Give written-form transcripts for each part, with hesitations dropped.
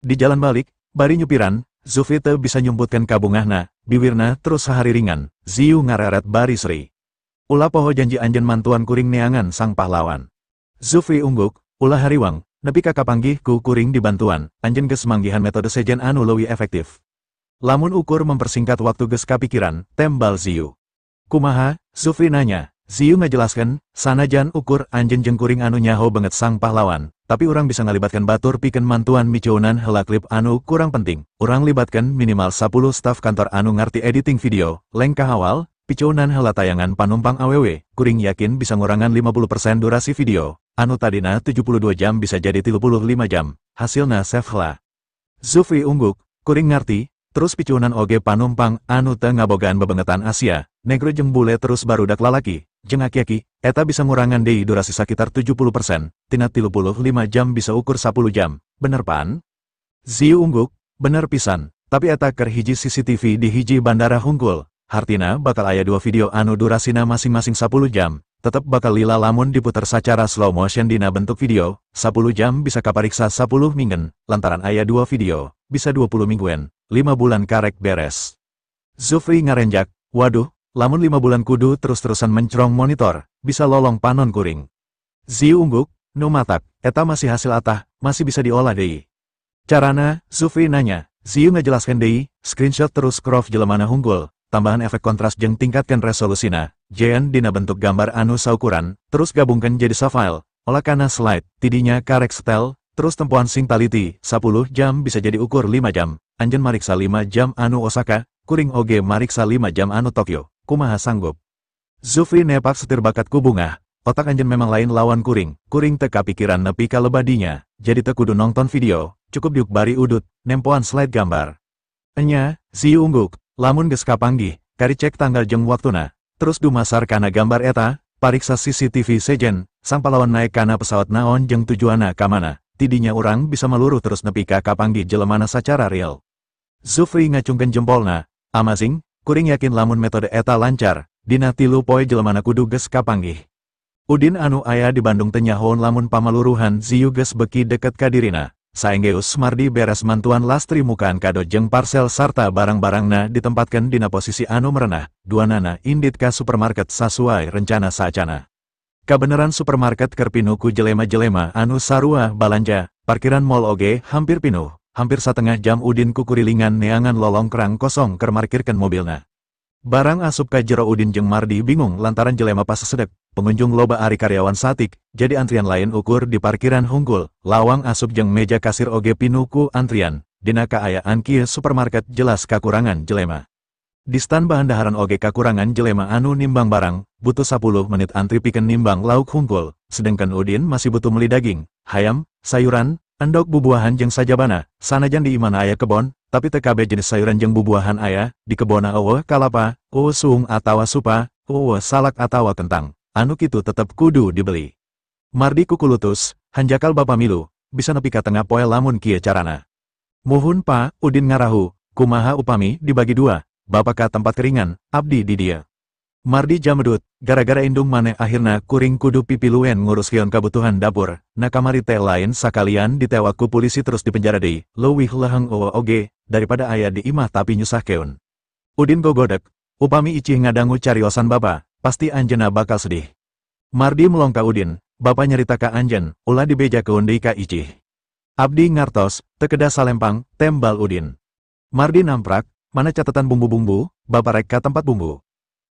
Di jalan balik, bari nyupiran, Zufi teu bisa nyumputkan kabungahna, bibirna terus sahari ringan, Ziyu ngareret bari seri. Ulah poho janji anjen mantuan kuring neangan sang pahlawan. Zufi ungguk, ulah hariwang, nepi ka kapanggih ku kuring dibantuan, anjen geus manggihan metode sejen anu leuwih efektif. Lamun ukur mempersingkat waktu geus kapikiran, tembal Ziyu. Kumaha? Zufi nanya. Ziyu ngajelaskeun, sanajan ukur anjen jeung kuring anu nyaho banget sang pahlawan, tapi urang bisa ngalibatkan batur pikeun mantuan miceunan heula klip anu kurang penting. Urang libatkan minimal 10 staf kantor anu ngarti editing video, leng kahawal, piceunan heula tayangan panumpang awewe, kuring yakin bisa ngurangan 50% durasi video, anu tadina 72 jam bisa jadi 35 jam, hasilna save heula. Zufi ungguk, kuring ngarti, terus piceunan oge panumpang anu teu ngabogaan bebengetan Asia, negro jeung bule terus barudak lalaki. Jeung aki-aki, eta bisa ngurangan deui durasi sekitar 70%, tina 35 jam bisa ukur 10 jam, bener pan? Ziyu ungguk, bener pisan, tapi eta keur hiji CCTV di hiji bandara hungkul, hartina bakal aya 2 video anu durasina masing-masing 10 jam, tetep bakal lila lamun diputer sacara slow motion dina bentuk video, 10 jam bisa kapariksa 10 minggen, lantaran aya 2 video, bisa 20 mingguan, 5 bulan karek beres. Zufi ngarenjak, waduh, lamun 5 bulan kudu terus-terusan mencrong monitor, bisa lolong panon kuring. Ziyu ungguk, nu matak, eta masih hasil atah, masih bisa diolah deui. Carana, Zufi nanya, Ziyu ngajelaskeun deui, screenshot terus crop jelemana hunggul, tambahan efek kontras jeung tingkatkan resolusina, jean dina bentuk gambar anu saukuran, terus gabungkan jadi safile, olah kana slide, tidinya karek setel, terus tempohan sing taliti, 10 jam bisa jadi ukur 5 jam, anjen mariksa 5 jam anu Osaka, kuring oge mariksa 5 jam anu Tokyo. Kumaha sanggup? Zufi nepak setir bakat kubungah, otak anjen memang lain lawan kuring teu kapikiran nepi ka lebadinya, jadi teu kudu nonton video, cukup diuk bari udut, nempoan slide gambar. Enya, Ziyu ungguk, lamun geus kapanggih, kari cek tanggal jeung waktuna, terus dumasar kana gambar eta, pariksa CCTV sejen, sang pahlawan naik kana pesawat naon jeung tujuanna ka mana, tidinya urang bisa meluruh terus nepi ka kapanggih jelemana sacara real. Zufi ngacungkeun jempolna, amazing. Kuring yakin lamun metode eta lancar, dina 3 poe jelemana kudu geus kapanggih. Udin anu aya di Bandung teu nyahoon lamun pamaluruhan Ziyu geus beki deket ka dirina. Saenggeus Mardi beres mantuan lastri mukaan kado jeung parsel sarta barang-barangna ditempatkeun dina posisi anu merenah, duanana indit ka supermarket sasuai rencana saacana. Kabeneran supermarket keur pinuh ku jelema-jelema anu sarua balanja, parkiran mall oge hampir pinuh. Hampir satengah jam Udin kukurilingan neangan lolong kerang kosong keur markirkeun mobilna. Barang asup ka jero Udin jeung Mardi bingung lantaran jelema pas sedek, pengunjung loba ari karyawan satik, jadi antrian lain ukur di parkiran hungkul, lawang asup jeung meja kasir oge pinuh ku antrian, dina kaayaan kieu supermarket jelas kakurangan jelema. Di stan bahan daharan oge kakurangan jelema anu nimbang barang, butuh 10 menit antri pikeun nimbang lauk hungkul, sedangkan Udin masih butuh meuli daging, hayam, sayuran, endog bubuahan jeung sajabana, sanajan di imana aya kebon, tapi teu kabeh jenis sayuran jeung bubuahan aya, di kebona eueuh kalapa, eueuh suung atawa supa, eueuh salak atawa kentang, anu kitu tetep kudu dibeli. Mardi kukulutus, hanjakal bapa milu, bisa nepi ka tengah poe lamun kieu carana. Muhun pa, Udin ngarahu, kumaha upami dibagi 2, bapa ka tempat keringan, abdi di dieu. Mardi jamedut, gara-gara indung maneh akhirna kuring kudu pipiluen nguruskeun kabutuhan dapur, nakamari teh lain sakalian ditewak ku polisi terus dipenjara deui, leuwih leheng eueuh oge, daripada aya di imah tapi nyusahkeun. Udin gogodek, upami icih ngadangu cariosan bapa, pasti anjeunna bakal sedih. Mardi melong ka Udin, bapa nyarita ka anjeun, ulah dibejakeun deui ka icih. Abdi ngartos, teu kedah salempang, tembal Udin. Mardi namprak, mana catatan bumbu-bumbu, bapa rek ka tempat bumbu.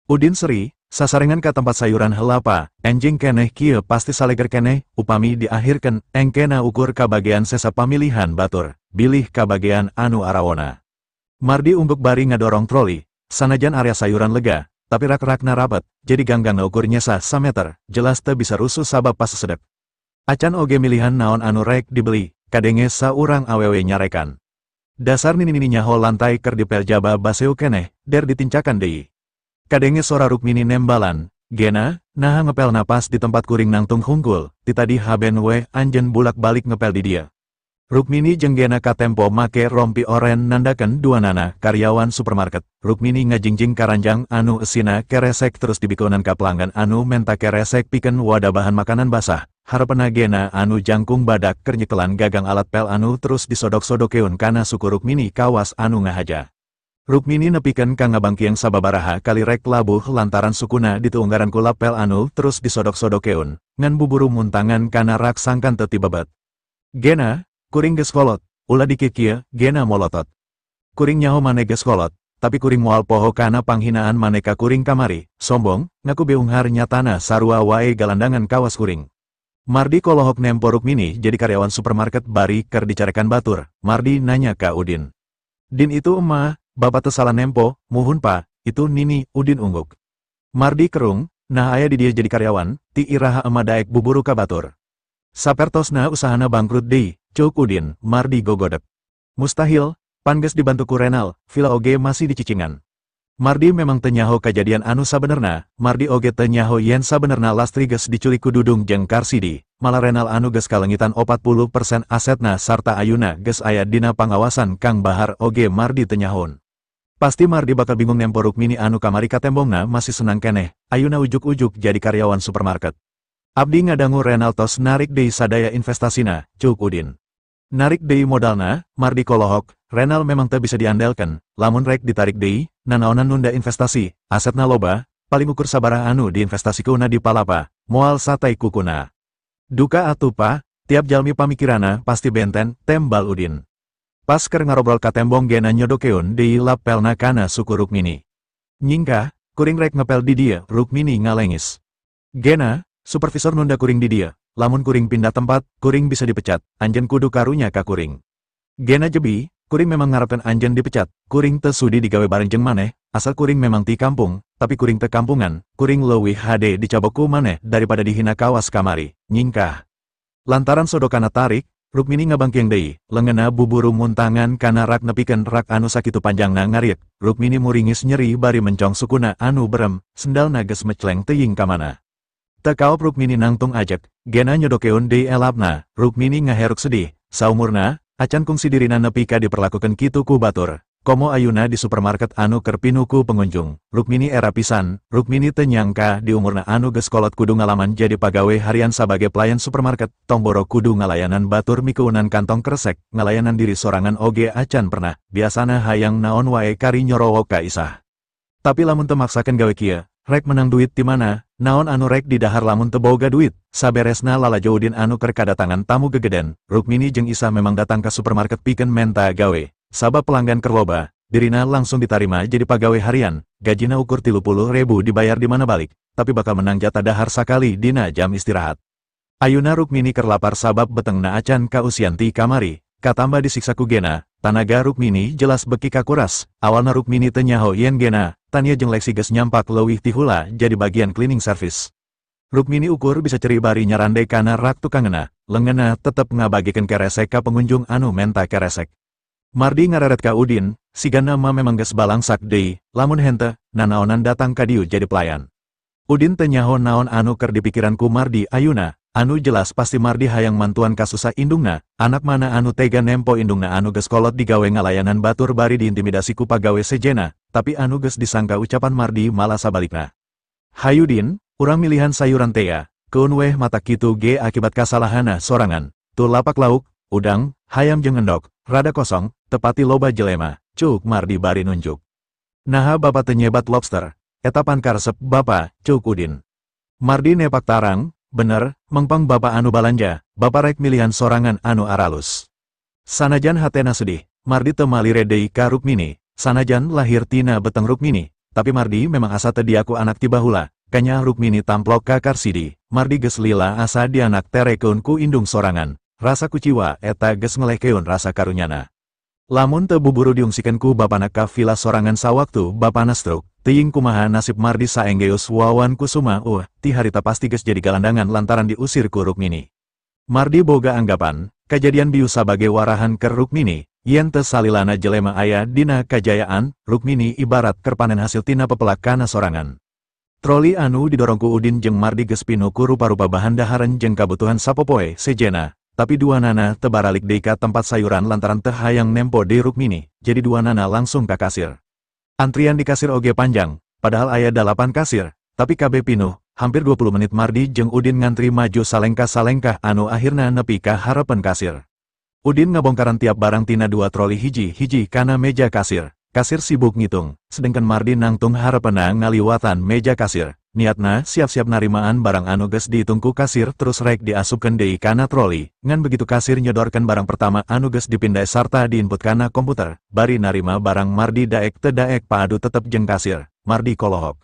Udin seri, sasarengan ka tempat sayuran heula pa, enjing keneh kieu pasti saleger keneh, upami diakhirkeun, engkena ukur ka bagean sesa pamilihan batur, bilih ka bagean anu arawona. Mardi ungguk bari ngadorong troli, sanajan area sayuran lega, tapi rak-rakna rapet, jadi ganggang ukur nyesa 1 meter, jelas teu bisa rusuh sabab pas sedep. Acan oge milihan naon anu rek dibeli, kadenge saurang awewe nyarekan. Dasar nini-nini nyaho lantai keur dipel jaba baseu keneh, der ditincakan deui. Kadenge sora Rukmini nembalan, gena, naha ngepel napas di tempat kuring nangtung hungkul, ti tadi haben we anjeun bulak balik ngepel di dia. Rukmini jeung Gena katempo make rompi oren nandaken duanana karyawan supermarket. Rukmini ngajingjing karanjang anu esina keresek terus dibikunan ka pelanggan anu menta keresek pikeun wadah bahan makanan basah. Harapena Gena anu jangkung badak keur nyekelan gagang alat pel anu terus disodok-sodokeun kana suku Rukmini kawas anu ngahaja. Rukmini nepikeun ka ngabangkieng sababaraha kali rek labuh lantaran sukuna dituunggaran ku lapel anu terus disodok-sodokeun ngan buburu muntangan kana rak sangkan teu ti bebet. Gena, kuring geus kolot, ulah dikit kieu, Gena molotot. Kuring nyaho mane geus kolot, tapi kuring moal poho kana panghinaan maneka kuring kamari, sombong, ngaku beunghar nyatana sarua wae galandangan kawas kuring. Mardi kolohok nempo Rukmini jadi karyawan supermarket bari keur dicarekan batur. Mardi nanya ka Udin. Din itu emah, bapak teu salah nempo, muhun pa, itu Nini, Udin ungguk. Mardi kerung, nah aya di dia jadi karyawan, ti iraha emah daek buburu ka batur. Sapertosna usahana bangkrut deui, ceuk Udin. Mardi gogodek. Mustahil, pan geus dibantu ku Renal, vila oge masih dicicingan. Mardi memang teu nyaho kajadian anu sabenerna, Mardi oge teu nyaho yen sabenerna Lastri geus diculik ku Dudung jeung Karsidi, malah Renal anu geus kalengitan 40% asetna sarta ayuna geus aya dina pangawasan Kang Bahar oge Mardi teu nyahon. Pasti Mardi bakal bingung nempo Rukmini anu kamari katembongna masih senang keneh, ayuna ujuk-ujuk jadi karyawan supermarket. Abdi ngadangu Renal tos narik deui sadaya investasina, ceuk Udin. Narik deui modalna, Mardi kolohok, Renal memang teu bisa diandelkeun, lamun rek ditarik deui, nanaonan nunda investasi, asetna loba, paling ukur sabaraha anu diinvestasikeunna di palapa, moal satai kukuna. Duka atuh pa, tiap jalmi pamikirana pasti benten, tembal Udin. Pas keur ngarobrol katembong Gena nyodokeun deui lapelna kana suku Rukmini. Nyingkah, kuring rek ngepel di dia, Rukmini ngalengis. Gena, supervisor nunda kuring di dia, lamun kuring pindah tempat, kuring bisa dipecat, anjeun kudu karunya ka kuring. Gena jebi, kuring memang ngarepkeun anjeun dipecat, kuring teu sudi digawe bareng jeung maneh, asal kuring memang ti kampung, tapi kuring teu kampungan, kuring leuwih hade dicabok ku maneh daripada dihina kawas kamari, nyingkah. Lantaran sodokana tarik, Rukmini ngabangkieng deui, leungeunna buburu muntangan kana rak nepikeun rak anu sakitu panjangna ngariek. Rukmini muringis nyeri bari mencong sukuna anu berem, sendalna geus mecleng teuing ka mana. Teu kaop Rukmini nangtung ajek, Gena nyodokeun deui elapna, Rukmini ngaheruk sedih, saumurna, acan kungsi dirina nepi ka diperlakukeun kitu ku batur. Komo ayuna di supermarket anu keur pinuku pengunjung. Rukmini era pisan, Rukmini teu nyangka di umurna anu geus kolot kudu ngalaman jadi pagawe harian sebagai pelayan supermarket, tomboro kudu ngalayanan batur mikeunan kantong kresek, ngalayanan diri sorangan oge acan pernah, biasana hayang naon wae kari nyorowo ka isah. Tapi lamun teu maksakeun gawe kieu, rek menang duit ti mana, naon anu rek didahar lamun teu boga duit. Saberesna lalajo Udin anu keur kadatangan tamu gegeden, Rukmini jeung Isah memang datang ka supermarket pikeun menta gawe. Sabab pelanggan kerloba, dirina langsung ditarima jadi pegawai harian, gajina ukur 30.000 dibayar di mana balik, tapi bakal menang jatah dahar sakali dina jam istirahat. Ayuna Rukmini keur lapar sabab betengna acan ka usianti kamari, katamba disiksa ku Gena, tanaga Rukmini jelas beki kakuras. Awalna Rukmini teu nyaho yen Gena, tania jeung Lexi geus nyampak leuwih ti heula jadi bagian cleaning service. Rukmini ukur bisa ceri bari nyarande kana rak tukangeuna, leungeunna tetep ngabagikeun keresek ka pengunjung anu menta keresek. Mardi ngareret ka Udin, sigana mah memang geus balangsak deui, lamun henteu, nanaonan datang ka dieu jadi pelayan. Udin teu nyaho naon anu keur dipikiran ku Mardi ayuna, anu jelas pasti Mardi hayang mantuan kasusah indungna, anak mana anu tega nempo indungna anu geus kolot digawe ngalayanan batur bari diintimidasi ku pagawe sejena, tapi anu geus disangka ucapan Mardi malah sabalikna. Hayu Din, urang milihan sayuran tea, keun weh mata kitu ge akibat kasalahanna sorangan, tu lapak lauk, udang, hayam jeung endog, rada kosong, tepati loba jelema, ceuk Mardi bari nunjuk. Naha bapa teu nyebat lobster, eta pan karesep bapa, ceuk Udin. Mardi nepak tarang, bener, mengpang bapa anu balanja, bapa rek milihan sorangan anu aralus. Sanajan hatena sedih, Mardi teu malire deui ka Rukmini, sanajan lahir tina beteng Rukmini, tapi Mardi memang asa teu diaku anak ti baheula, kanya Rukmini tamplok ka Karsidi, Mardi geus lila asa dianak terekeun ku indung sorangan, rasa kuciwa eta geus ngelehkeun rasa karunyana. Lamun teu buburu diungsikeun ku bapana ka vila sorangan sawaktu bapana stroke, teuing kumaha nasib Mardi saenggeus wawan kusuma ti harita pasti geus jadi galandangan lantaran diusir ku Rukmini. Mardi boga anggapan, kajadian biu sabage warahan ke Rukmini, yen teu salilana jelema aya dina kajayaan, Rukmini ibarat keur panen hasil tina pepelak kana sorangan. Troli anu didorong ku Udin jeung Mardi geus pinuh ku rupa-rupa bahan dahareun jeung kabutuhan sapopoe sejena, tapi dua nana tebaralik deui ka tempat sayuran lantaran teu hayang nempo deui Rukmini, jadi dua nana langsung ka kasir. Antrian di kasir oge panjang, padahal aya 8 kasir, tapi KB pinuh, hampir 20 menit Mardi jeung Udin ngantri maju salengkah-salengkah anu akhirna nepi ka harepen kasir. Udin ngabongkaran tiap barang tina 2 troli hiji-hiji kana meja kasir. Kasir sibuk ngitung, sedangkan Mardi nangtung harapena ngaliwatan meja kasir. Niatna siap-siap narimaan barang anu geus dihitung ku kasir terus rek diasupkeun deui kana troli. Ngan begitu kasir nyodorkeun barang pertama anu geus dipindai sarta diinput kana komputer. Bari narima barang Mardi daek teu daek paadu tetep jeung kasir. Mardi kolohok.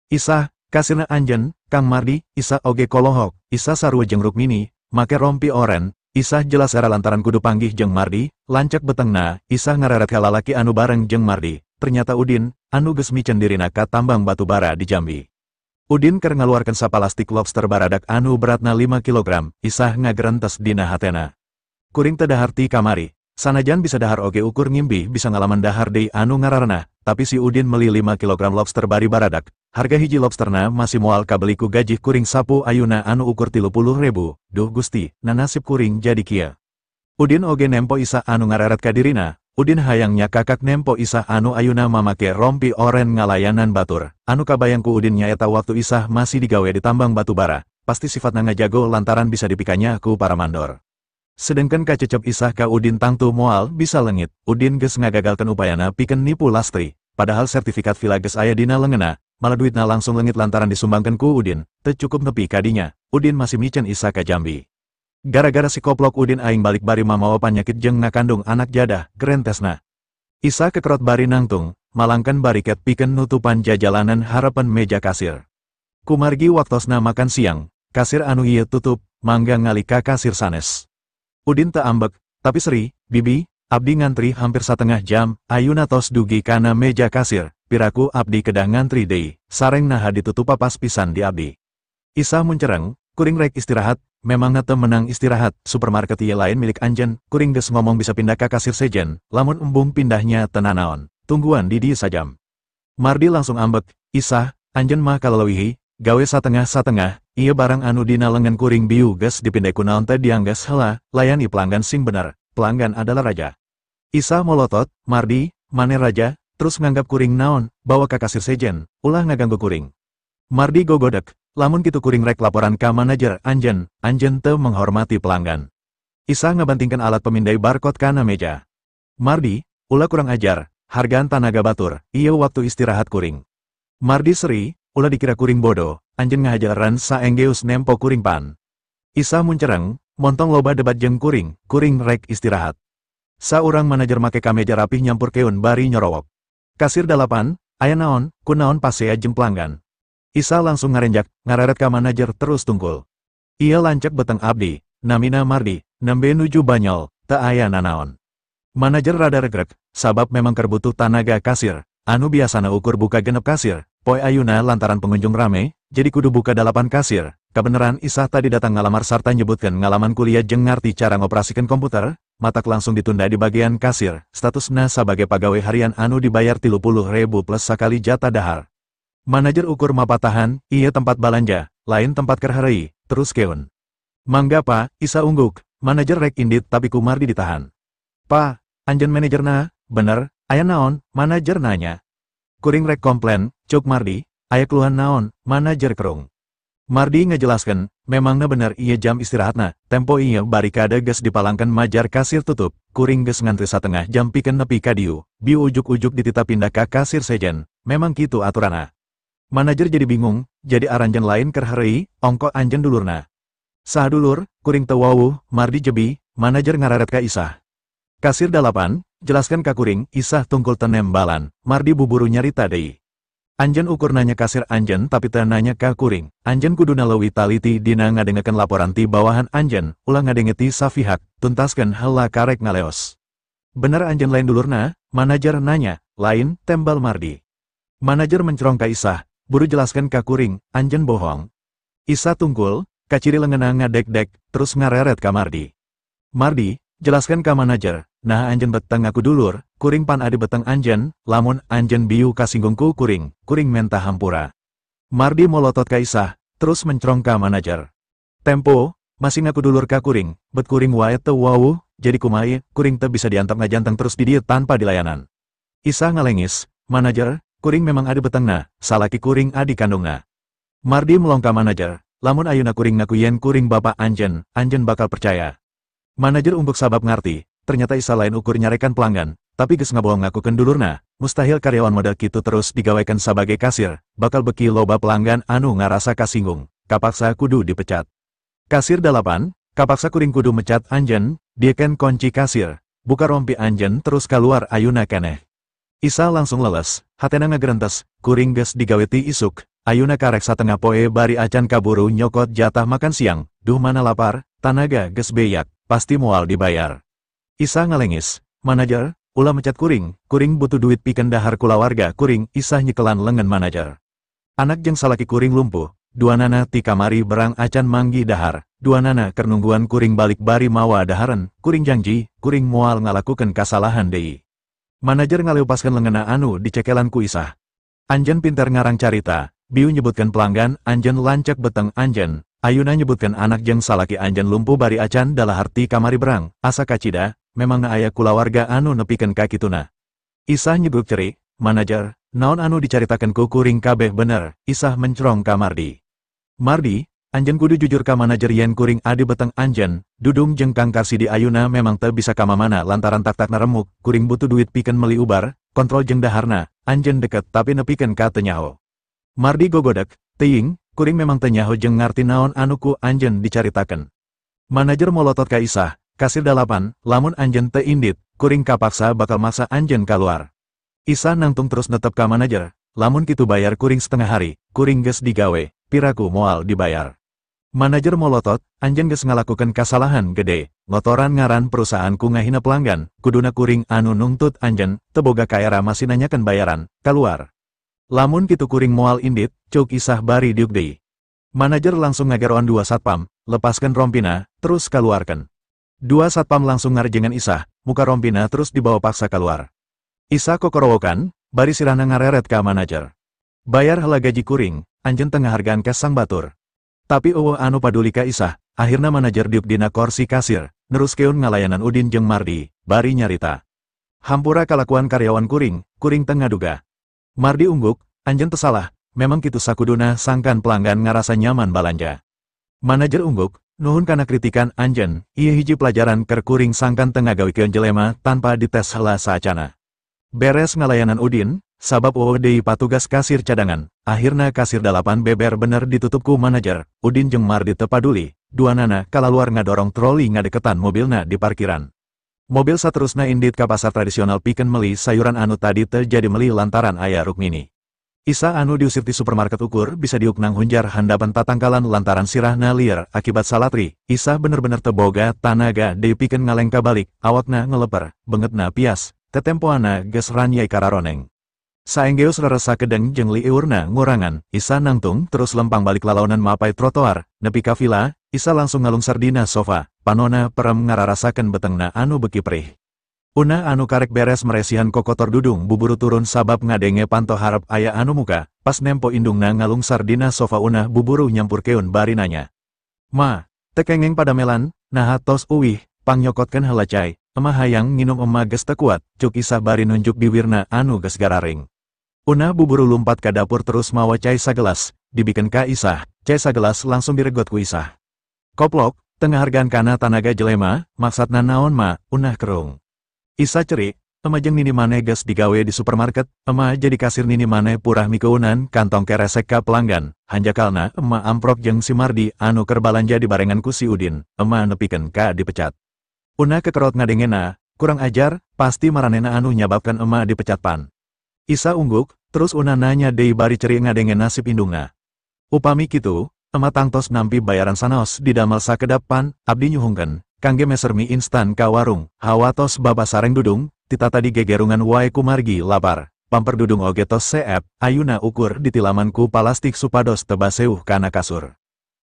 Isah, kasirna anjeun, Kang Mardi, Isah oge kolohok. Isah sarua jeung Rukmini, make rompi oren. Isah jelas era lantaran kudu panggih jeung Mardi, lancek betengna, Isah ngareret ka lalaki anu bareng jeung Mardi. Ternyata Udin, anu geus micen dirina ka tambang batu bara di Jambi. Udin keur ngaluarkeun sapalastik lobster baradak anu beratna 5 kg, Isah ngagerentes dina hatena. Kuring teu dahar ti kamari, sanajan bisa dahar oge ukur ngimbi bisa ngalaman dahar deui anu ngararna, tapi si Udin meuli 5 kg lobster bari baradak. Harga hiji lobsterna masih moal kabeli ku gaji kuring sapu ayuna anu ukur 30.000. Duh Gusti, nanasib kuring jadi kieu. Udin oge nempo Isah anu ngareret ka dirina. Udin hayangnya kakak nempo Isah anu ayuna mamake rompi oren ngalayanan batur. Anu kabayang ku Udin nyaeta waktu Isah masih digawe di tambang batu bara. Pasti sifatna ngajago lantaran bisa dipikanya ku para mandor. Sedengkeun kacecep Isah ka Udin tangtu moal bisa leungit. Udin geus ngagagalkeun upayana pikeun nipu Lastri. Padahal sertifikat villa geus aya dina leungeunna. Malah duitna langsung leungit lantaran disumbangkeun ku Udin, teu cukup nepi ka dinya. Udin masih micen Isah ka Jambi. Gara-gara si koplok Udin aing balik bari mamawa panyakit jeung ngakandung anak jadah, gerentesna. Isah kekerot bari nangtung, malangkeun bariket pikeun nutupan jajalanan harepen meja kasir. Kumargi waktosna makan siang, kasir anu ieu tutup, mangga ngali ka kasir sanes. Udin teu ambek, tapi Sri, Bibi, abdi ngantri hampir 1/2 jam, ayuna tos dugi kana meja kasir. Piraku abdi kedah ngantri deui, sareng naha ditutup pas pisan di abdi. Isah muncereng, kuring rek istirahat, memangna teu menang istirahat, supermarket ieu lain milik anjeun, kuring geus ngomong bisa pindah ka kasir sejen, lamun embung pindahnya teu nanaon, tungguan di dieu sajam. Mardi langsung ambek, Isah, anjeun mah kaleuwih, gawe satengah-satengah, ieu barang anu dina lengan kuring biu geus dipindai kunaon teh diangges heula, layani pelanggan sing bener, pelanggan adalah raja. Isah molotot, Mardi, mane raja? Terus nganggap kuring naon, bawa ka kasir sejen, ulah ngaganggu kuring. Mardi gogodek, lamun kitu kuring rek laporan ka manajer anjeun, anjeun teu menghormati pelanggan. Isah ngabantingkeun alat pemindai barcode kana meja. Mardi, ulah kurang ajar, hargaan tanaga batur, ieu waktu istirahat kuring. Mardi Sri, ulah dikira kuring bodoh, anjeun ngahajaran saenggeus nempo kuring pan. Isah muncereng, montong loba debat jeung kuring rek istirahat. Saurang manajer make kameja rapih nyampur keun bari nyorowok. Kasir 8, aya naon, kunaon pasea jeung pelanggan. Isah langsung ngarenjak, ngareret ka manajer terus tungkul. Ia lancek beteng abdi, namina Mardi, nembe nuju banyol, teu aya nanaon. Manajer rada regrek, sabab memang keur butuh tanaga kasir, anu biasana ukur buka 6 kasir, poe ayuna lantaran pengunjung rame, jadi kudu buka 8 kasir. Kebeneran Isah tadi datang ngalamar sarta nyebutkeun ngalaman kuliah jeung ngarti cara ngoperasikeun komputer, matak langsung ditunda di bagian kasir, statusna sebagai pegawai harian anu dibayar 30.000 plus sakali jatah dahar. Manajer ukur mapatahan, ieu tempat balanja, lain tempat keur hareuy, terus keun. Mangga pa, Isah ungguk, manajer rek indit tapi ku Mardi ditahan. Pa, anjeun manajerna, bener, aya naon, manajer nanya. Kuring rek komplain, cuk Mardi, aya keluhan naon, manajer kerung. Mardi ngejelaskan, memangna bener iya jam istirahatna, tempo iya barikade geus dipalangkan majar kasir tutup, kuring geus ngantri 1/2 jam pikeun nepi ka dieu, biu ujuk-ujuk dititah pindah ka kasir sejen, memang kitu aturana. Manajer jadi bingung, jadi aranjen lain keur hareuy, ongko anjeun dulurna. Saha dulur, kuring teu wawuh, Mardi jebi, manajer ngararet ka Isah. Kasir 8, jelaskan ka kuring, Isah tungkul tenem balan, Mardi buburu nyarita deui. Anjeun ukur nanya kasir anjeun tapi teu nanya ka kuring. Anjeun kuduna leuwih taliti dina ngadengekeun laporan ti bawahan anjeun, ulah ngadengeti safihak, tuntaskeun heula karek ngaleos. Bener anjeun lain dulurna? Manajer nanya, lain, tembal Mardi. Manajer mencerong ka Isah, buru jelaskan ka kuring, anjeun bohong. Isah tungkul, kaciri leungeunna ngadek-dek, terus ngareret ka Mardi. Mardi, jelaskan ka manajer, nah anjeun beteng aku dulur, kuring pan adi beteng anjeun, lamun anjeun biu kasinggung ku kuring menta hampura. Mardi molotot ka Isah, terus mencerong ka manajer. Tempo, Masih ngaku dulur ka kuring, bet kuring wae teu wawuh, jadi kumaha kuring teu bisa diantep ngajanteng terus di dieu tanpa dilayanan. Isah ngalengis, manajer, kuring memang adi betengna, salaki kuring adi kandungna. Mardi melongka manajer, lamun ayeuna kuring ngaku yen kuring bapak anjen bakal percaya. Manajer umbuk sabab ngarti, ternyata Isah lain ukur nyarekan pelanggan, tapi geus ngabohong ngakukeun dulurna, mustahil karyawan model kitu terus digawekan sebagai kasir, bakal beki loba pelanggan anu ngarasa kasinggung, kapaksa kudu dipecat. Kasir 8, kapaksa kuring kudu mecat anjen, dieken kunci kasir, buka rompi anjen terus keluar ayuna keneh. Isah langsung leles, hatena ngagerentes, kuring geus digaweti isuk, ayuna karek satengah poe bari acan kaburu nyokot jatah makan siang, duh mana lapar, tanaga geus beyak, pasti moal dibayar. Isah ngalengis, manajer, ulah mecat kuring butuh duit pikeun dahar kulawarga kuring, Isah nyekelan lengan manajer. Anak jeung salaki kuring lumpuh. Duanana ti kamari berang acan manggi dahar, duanana keur nungguan kuring balik bari mawa daharan, kuring janji, kuring moal ngalakukeun kasalahan deui. Manajer ngaleupaskeun leungeunna anu dicekelan ku Isah. Anjen pinter ngarang carita, biu nyebutkeun pelanggan, anjen lancek beteng anjen, ayuna nyebutkeun anak jeung salaki anjen lumpuh bari acan dalahar ti kamari berang, asa kacida, memangna aya kulawarga anu nepikeun ka kituna. Isah nyebut cerik, manajer, naon anu dicaritakeun ku kuring kabeh bener, Isah mencrong ka Mardi. Mardi, anjen kudu jujur ka manajer yen kuring adi beteng anjen, dudung jeung Kang Karsidi ayuna memang teu bisa ka mamana lantaran tak-takna remuk, kuring butuh duit pikeun meuli ubar, kontrol jeung daharna, anjen deket tapi nepikeun ka teu nyaho. Mardi gogodek, teuing, kuring memang teu nyaho jeung ngarti naon anu ku anjen dicaritakeun. Manajer molotot ka Isah, kasir 8, lamun anjen teu indit, kuring kapaksa bakal maksa anjen kaluar. Isah nangtung terus netep ka manajer, lamun kitu bayar kuring setengah hari, kuring geus digawe. Piraku moal dibayar. Manajer molotot, anjen geus ngalakukeun kasalahan gede, ngotoran ngaran perusahaanku ngahina pelanggan, kuduna kuring anu nungtut anjen, teu boga kaera masih nanyakeun bayaran, kaluar. Lamun kitu kuring moal indit, cuk Isah bari diuk deui. Manajer langsung ngageroan 2 satpam, lepaskeun rompina, terus kaluarkeun. 2 satpam langsung ngarejengan Isah, muka rompina terus dibawa paksa keluar. Isah kokorowokan, bari sirahna ngareret ka manajer. Bayar heula gaji kuring, anjen tengah hargaan kes sang batur. Tapi eueuh anu paduli ka Isah, akhirna manajer diuk dina kursi kasir, neruskeun ngalayanan Udin jeung Mardi, bari nyarita. Hampura kalakuan karyawan kuring teu ngaduga. Mardi ungguk, anjen teu salah, memang kitu sakuduna sangkan pelanggan ngarasa nyaman balanja. Manajer ungguk, nuhun kana kritikan anjen, ieu hiji pelajaran keur kuring sangkan teu ngagawikeun jelema tanpa dites heula saacana. Beres ngalayanan Udin, sabab deui patugas kasir cadangan, akhirna kasir 8 beber bener ditutup ku manajer, Udin jeung Mardi teu paduli, duanana kalaluar ngadorong troli ngadeketan mobilna di parkiran. Mobil saterusna indit ka pasar tradisional pikeun meuli sayuran anu tadi teu jadi meuli lantaran aya Rukmini. Isah anu diusir ti supermarket ukur bisa diuknang hunjar handapan tatangkalan lantaran sirahna lieur akibat salatri, Isah bener-bener teu boga tanaga deui pikeun ngalengka balik, awakna ngeleper, beungeutna pias, tetempoana geus ranyai kararoneng. Saenggeus reresa kedeng jeung liurna ngurangan, Isah nangtung terus lempang balik lalaunan mapai trotoar, nepi ka vila, Isah langsung ngalungsar dina sofa, panona perem ngararasakeun betengna anu beki perih. Una anu karek beres meresihan kokotor dudung buburu turun sabab ngadenge panto harap aya anu muka, pas nempo indungna ngalungsar dina sofa una buburu nyampurkeun bari nanya. Ma, tekengeng pada melan, naha tos uwih, pang nyokotkeun heula cai, emah hayang nginum emah geus teu kuat, cuk Isah bari nunjuk bibirna anu geus gararing. Una buburu lumpat ka dapur terus mawa cai sagelas, dibikeun ka Isah, cai sagelas langsung diregot ku Isah. Koplok, tengah hargaan kana tanaga jelema, maksatna naon ma, unah kerung. Isah cerik, emah jeung nini maneh geus digawe di supermarket, emah jadi kasir nini maneh purah mikeunan kantong keresek ka pelanggan, hanjakalna emah amprok jeung si Mardi anu keur balanja dibarengan ku si Udin, emah nepikeun ka dipecat. Una kekerot ngadengena, kurang ajar, pasti maranena anu nyababkeun emah dipecat pan. Isah ungguk, terus una nanya deui bari ceri ngadenge nasib indungna. Upami kitu, emah tangtos nampi bayaran sanaos didamel sakedap pan, abdi nyuhungkeun, kangge meser mie instan ka warung, hawa tos baba sareng dudung, tita tadi gegerungan wae ku margi lapar, pamper dudung oge tos seep, ayuna ukur ditilaman ku palastik supados teu baseuh kana kasur.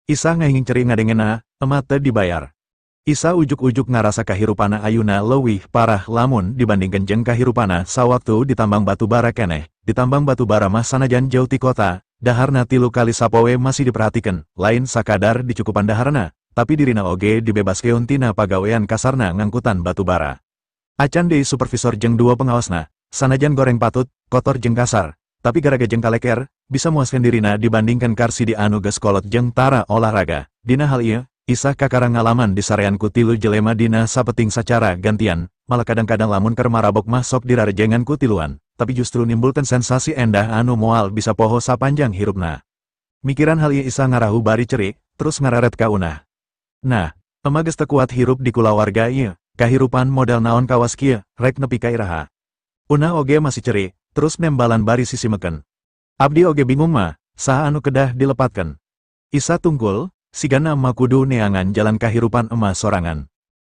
Isah ngahing ceri ngadengena, emah teu dibayar. Isah ujuk-ujuk ngarasa kahirupana ayuna leuwih parah lamun dibandingkeun jeung kahirupana sawaktu ditambang batu bara keneh. Ditambang batu bara mah sanajan jauh ti kota, daharna 3 kali sapoe masih diperhatikeun, lain sakadar dicukupan daharna, tapi dirina oge dibebaskeun tina pagawean kasarna ngangkutan batu bara. Acan deui supervisor jeung dua pengawasna, sanajan goreng patut, kotor jeung kasar, tapi gara-gara jeung kaleker, bisa muaskeun dirina dibandingkan karsi di anu geus kolot jeung tara olahraga. Dina hal ieu, Isah kakarang ngalaman di sarean ku tilu jelema dina sapeting sacara gantian, malah kadang-kadang lamun keur marabok mah sok dirarejengan ku tiluan, tapi justru nimbulkeun sensasi endah anu moal bisa poho sapanjang hirupna. Mikiran hal ieu Isah ngarahu bari cerik, terus ngararet ka Unah. Nah, emah geus teu kuat hirup di kulawarga ieu, kahirupan model naon kawas kieu, rek nepi ka iraha. Unah oge masih cerik, terus nembalan bari sisimeken. Abdi oge bingung mah, saha anu kedah dilepatkeun. Isah tungkul, sigana emah kudu neangan jalan kahirupan emah sorangan.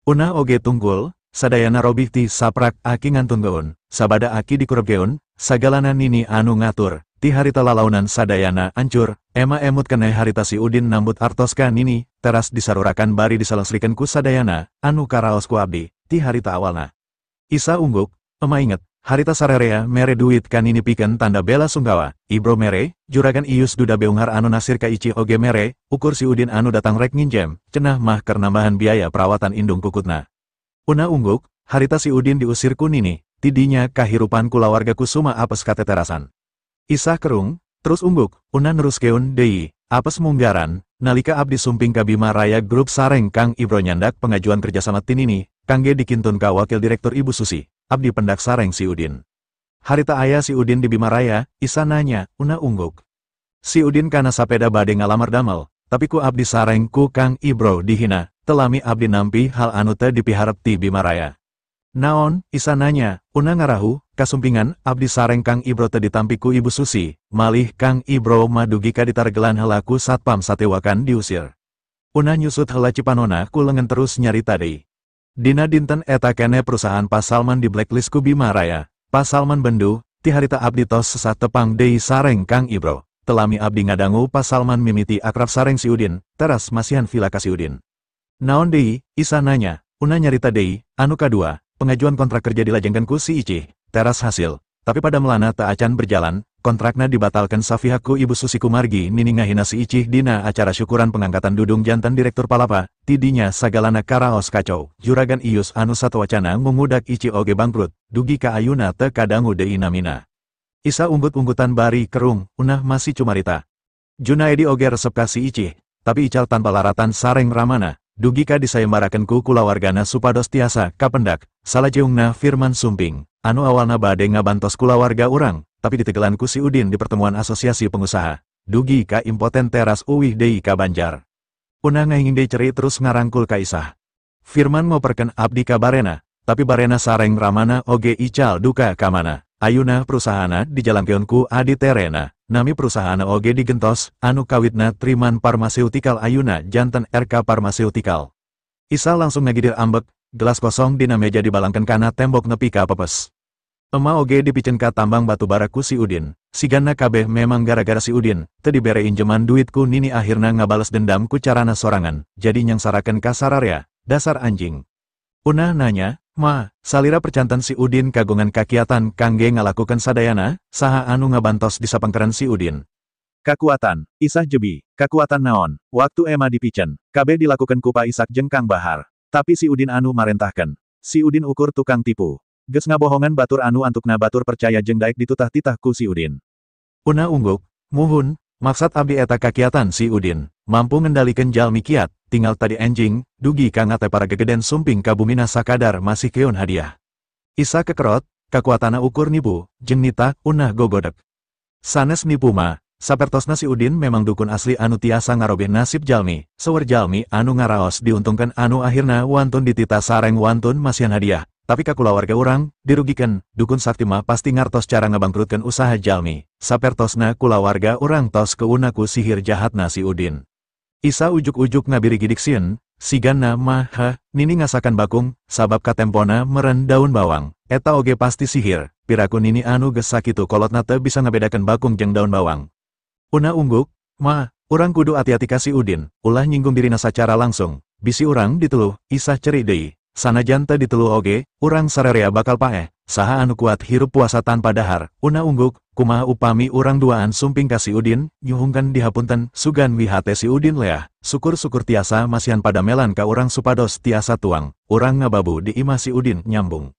Unah oge tungkul, sadayana robih ti saprak aki ngantun geun, sabada aki dikurep geun, sagalana nini anu ngatur, ti harita lalaunan sadayana ancur, emah emut keneh harita si Udin nambut artoska nini, teras disarurakan bari disalangsrikeun ku sadayana, anu karaos ku abdi, ti harita awalna. Isah ungguk, emah inget, harita sarerea mere duit kan ini pikeun tanda bela sungkawa, Ibro mere, juragan Ius duda beunghar anu nasir ka Ici oge mere, ukur si Udin anu datang rek nginjem, cenah mah keur nambahan biaya perawatan indung kukutna. Unah ungguk, harita si Udin diusir ku nini, tidinya kahirupan kulawarga kusuma apes kateterasan. Isah kerung, terus ungguk, Unah neruskeun deui, apes munggaran, nalika abdi sumping ka Bima Raya Grup sareng Kang Ibro nyandak pengajuan kerjasama tinini, kangge dikintun ka wakil direktur Ibu Susi. Abdi pendak sareng si Udin. Harita aya si Udin di Bima Raya, Isah nanya, Unah ungguk. Si Udin kana sapeda bade ngalamar damel, tapi ku abdi sareng ku Kang Ibro dihina, telami abdi nampi hal anu teu dipiharep ti Bima Raya. Naon, Isah nanya, Unah ngarahu, kasumpingan, abdi sareng Kang Ibro teu ditampi ku Ibu Susi, malih Kang Ibro madugi ka ditaregelan heula ku satpam satewakan diusir. Unah nyusut heula cipanona ku leungeun terus nyarita deui. Dina dinten eta kene perusahaan Pak Salman di blacklist ku Bima Raya. Pak Salman bendu, ti harita abdi tos sesat tepang deui sareng Kang Ibro. Telami abdi ngadangu Pak Salman mimiti akrab sareng si Udin, teras masihan vila ka si Udin. Naon deui, Isah nanya, Unah nyarita deui, anu kadua, pengajuan kontrak kerja dilajengkeun ku si Ici, teras hasil. Tapi pada melana teu acan berjalan, kontrakna dibatalkan sapihak ku Ibu Susi Kumargi nini ngahina si Ici dina acara syukuran pengangkatan dudung jantan direktur Palapa, tidinya sagalana karaos kacau, juragan Ius anu satowacana ngungudak Ici oge bangkrut, dugi ka ayuna teu kadangu deui namina. Isah unggut-unggutan bari kerung, Unah masih cumarita. Junaedi oge resep ka si Ici, tapi ical tanpa laratan sareng ramana, dugi ka disayembarakeun ku kulawargana supados tiasa kapendak, salajeungna Firman Sumping. Anu awalna bade ngabantos kulawarga urang, tapi ditegelan ku si Udin di pertemuan asosiasi pengusaha. Dugi ka impoten teras uwih deui ka Banjar. Unah ngahinging deui ceri terus ngarangkul ka Isah. Firman ngoperkeun abdi ka Barena, tapi Barena sareng ramana oge ical duka ka mana. Ayuna perusahaana dijalangkeun ku Adi Terena, nami perusahaana oge digentos, anu kawitna Triman Pharmaceutical ayuna janten RK Pharmaceutical. Isah langsung ngagidir ambek, gelas kosong dina meja dibalangkeun kana tembok nepi ka pepes. Emah oge dipicen ka tambang batu bara ku si Udin, sigana kabeh memang gara-gara si Udin, teu dibere injeman duit ku nini akhirna ngabales dendam ku carana sorangan, jadi nyangsarakeun ka sararea, dasar anjing. Unah nanya, Ma, salira percantan si Udin kagungan kakiatan kangge ngalakukeun sadayana, saha anu ngabantos di sapangkeran si Udin. Kakuatan, Isah jebi, kakuatan naon, waktu emah dipicen, kabeh dilakukeun ku Pa Isak jeung Kang Bahar, tapi si Udin anu marentahkeun. Si Udin ukur tukang tipu. Geus ngabohongan batur anu antukna batur percaya jeung daek ditutah-titah ku si Udin. Unah ungguk, muhun, maksad abdi eta kakiatan si Udin, mampu ngendalikeun jalmi kiat, tinggal tadi enjing, dugi ka ngate para gegeden sumping ka bumina sakadar masih keun hadiah. Isah kekerot, kakuatana ukur nipu, jeung nita, Unah gogodek. Sanes nipu mah, sapertosna si Udin memang dukun asli anu tiasa ngarobih nasib jalmi, seueur jalmi anu ngaraos diuntungkeun anu akhirna wantun dititah sareng wantun masihan hadiah. Tapi kakulawarga urang, dirugikan, dukun sakti mah pasti ngartos cara ngabangkrutkeun usaha jalmi. Sapertosna kulawarga urang tos keunaku sihir jahatna si Udin. Isah ujuk-ujuk ngabiri gidik sieun, sigana mah nini ngasakan bakung, sabab katempona meren daun bawang. Eta oge pasti sihir, piraku nini anu geus sakitu kolotna teu bisa ngabedakeun bakung jeung daun bawang. Unah ungguk, Ma, urang kudu ati-ati ka si Udin, ulah nyinggung dirina sacara langsung. Bisi urang dituluh, Isah ceri deui. Sanajan teu ditelu oge, urang sararea bakal paeh, saha anu kuat hirup puasa tanpa dahar, una ungguk, kumaha upami urang duaan sumping ka si Udin, nyuhungkan dihapunten, sugan wihate si Udin leah, syukur-syukur tiasa masihan pada melan ka urang supados tiasa tuang, urang ngababu di imah si Udin nyambung.